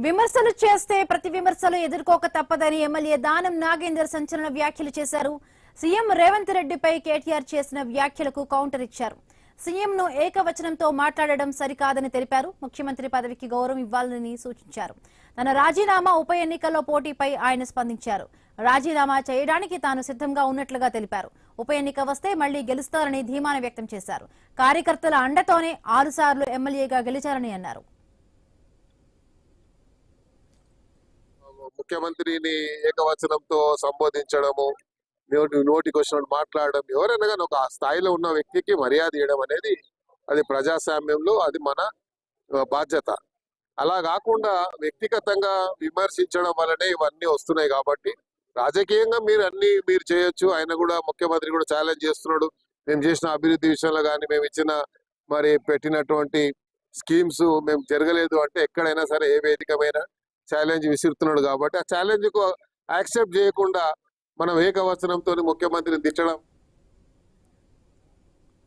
విమర్శలు చేస్తే ప్రతి విమర్శలు ఎదుర్కోక తప్పదని ఎమ్మెల్యే దానం నాగేందర్ సంచలన వ్యాఖ్యలు చేశారు. సీఎం రేవంత్ రెడ్డిపై కేటీఆర్ చేసిన వ్యాఖ్యలకు కౌంటర్ ఇచ్చారు. సీఎంను ఏకవచనంతో మాట్లాడడం సరికాదని తెలిపారు. ముఖ్యమంత్రి పదవికి గౌరవం ఇవ్వాలని సూచించారు. తన రాజీనామా ఉప ఎన్నికల్లో పోటీపై ఆయన స్పందించారు. రాజీనామా చేయడానికి తాను సిద్ధంగా ఉన్నట్లుగా తెలిపారు. ఉప ఎన్నిక వస్తే మళ్లీ గెలుస్తారని ధీమాను వ్యక్తం చేశారు. కార్యకర్తల అండతోనే 6 సార్లు ఎమ్మెల్యేగా గెలిచారని అన్నారు. ముఖ్యమంత్రిని ఏకవచనంతో సంబోధించడము, నోటికి వచ్చినట్టు మాట్లాడడం, ఎవరైనా కానీ ఒక స్థాయిలో ఉన్న వ్యక్తికి మర్యాద ఇవ్వడం అనేది అది ప్రజాస్వామ్యంలో అది మన బాధ్యత. అలా కాకుండా వ్యక్తిగతంగా విమర్శించడం వల్లనే ఇవన్నీ వస్తున్నాయి. కాబట్టి రాజకీయంగా మీరు చేయొచ్చు. ఆయన కూడా ముఖ్యమంత్రి కూడా ఛాలెంజ్ చేస్తున్నాడు. మేము చేసిన అభివృద్ధి విషయంలో కానీ మేము ఇచ్చిన పెట్టినటువంటి స్కీమ్స్ మేము జరగలేదు అంటే ఎక్కడైనా సరే ఏ వేదికమైన ఛాలెంజ్ విసురుతున్నాడు. కాబట్టి ఆ ఛాలెంజ్ కు యాక్సెప్ట్ చేయకుండా మనం ఏకవచనంతో ముఖ్యమంత్రిని తిట్టడం